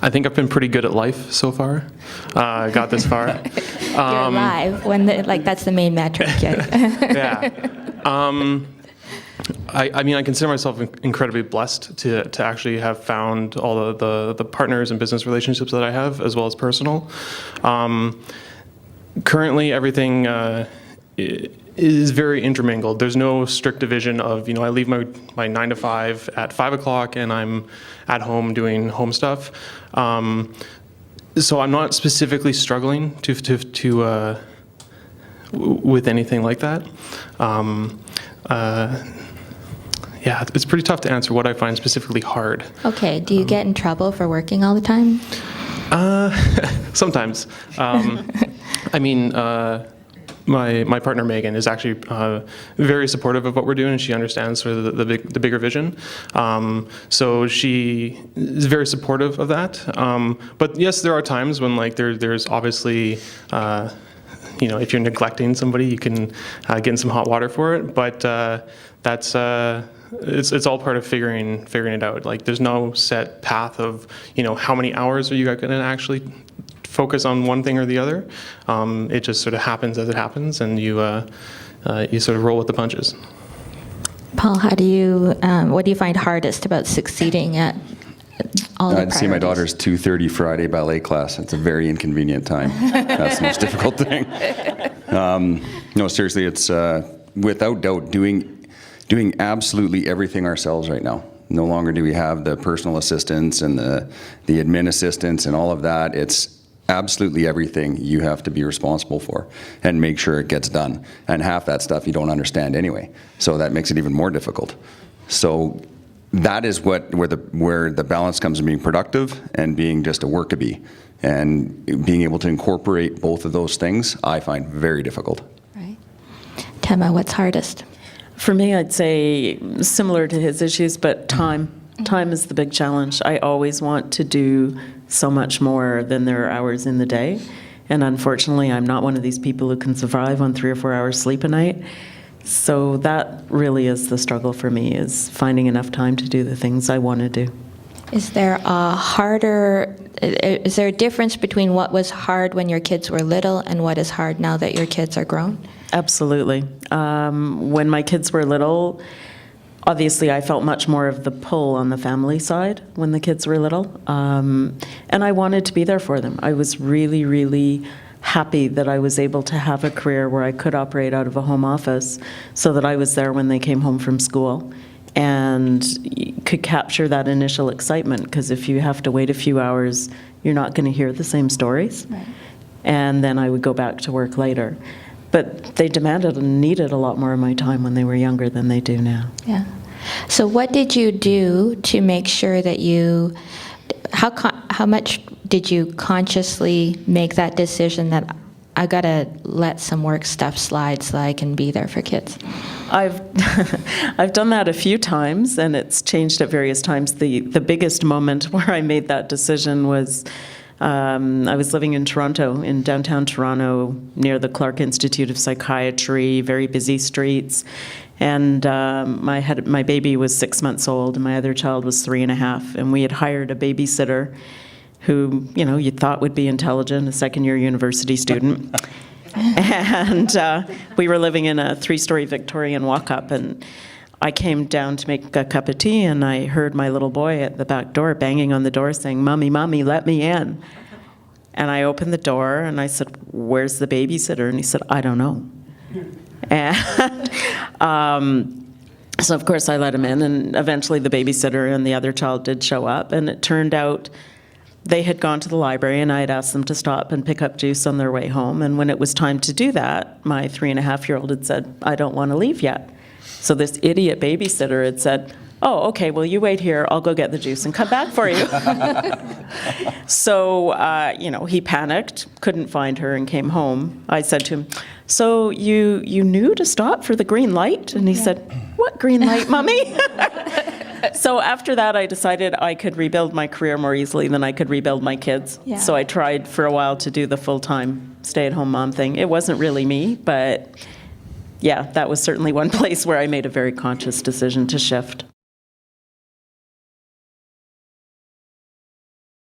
I think I've been pretty good at life so far. Got this far. You're alive, that's the main metric. Yeah. I mean, I consider myself incredibly blessed to actually have found all the partners and business relationships that I have, as well as personal. Currently, everything is very intermingled. There's no strict division of, I leave my 9 to 5 at 5 o'clock and I'm at home doing home stuff. So I'm not specifically struggling to with anything like that. Yeah, it's pretty tough to answer what I find specifically hard. Okay, do you get in trouble for working all the time? Sometimes. I mean, my partner Megan is actually very supportive of what we're doing, and she understands sort of the bigger vision. So she is very supportive of that. But yes, there are times when there's obviously. If you're neglecting somebody, you can get in some hot water for it. But that's it's all part of figuring it out. There's no set path of how many hours are you going to actually focus on one thing or the other. It just sort of happens as it happens, and you sort of roll with the punches. Paul, what do you find hardest about succeeding at all the priorities? I'd see my daughter's 2:30 Friday ballet class. It's a very inconvenient time. That's the most difficult thing. No, seriously, it's without doubt doing absolutely everything ourselves right now. No longer do we have the personal assistants and the admin assistants and all of that. It's absolutely everything you have to be responsible for and make sure it gets done. And half that stuff you don't understand anyway. So that makes it even more difficult. So that is where the balance comes in being productive and being just a worker bee. And being able to incorporate both of those things, I find very difficult. Right. Tema, what's hardest? For me, I'd say similar to his issues, but time. Time is the big challenge. I always want to do so much more than there are hours in the day. And unfortunately, I'm not one of these people who can survive on 3 or 4 hours sleep a night. So that really is the struggle for me, is finding enough time to do the things I want to do. Is there a difference between what was hard when your kids were little and what is hard now that your kids are grown? Absolutely. When my kids were little, obviously I felt much more of the pull on the family side when the kids were little. And I wanted to be there for them. I was really, really happy that I was able to have a career where I could operate out of a home office so that I was there when they came home from school and could capture that initial excitement, because if you have to wait a few hours, you're not going to hear the same stories. Right. And then I would go back to work later. But they demanded and needed a lot more of my time when they were younger than they do now. Yeah. So what did you do to make sure that how much did you consciously make that decision that I got to let some work stuff slide so I can be there for kids? I've done that a few times, and it's changed at various times. The biggest moment where I made that decision was I was living in Toronto, in downtown Toronto, near the Clark Institute of Psychiatry, very busy streets. And my baby was 6 months old, and my other child was 3.5. And we had hired a babysitter who, you thought would be intelligent, a second-year university student. And we were living in a 3-story Victorian walk-up, and I came down to make a cup of tea, and I heard my little boy at the back door banging on the door saying, "Mommy, Mommy, let me in." And I opened the door, and I said, "Where's the babysitter?" And he said, "I don't know." And so, of course, I let him in, and eventually the babysitter and the other child did show up, and it turned out they had gone to the library, and I had asked them to stop and pick up juice on their way home. And when it was time to do that, my 3.5-year-old had said, "I don't want to leave yet." So this idiot babysitter had said, "Oh, okay, well, you wait here. I'll go get the juice and come back for you." So, he panicked, couldn't find her, and came home. I said to him, "So you knew to stop for the green light?" And he said, "What green light, Mommy?" So after that, I decided I could rebuild my career more easily than I could rebuild my kids. Yeah. So I tried for a while to do the full-time stay-at-home mom thing. It wasn't really me, but yeah, that was certainly one place where I made a very conscious decision to shift.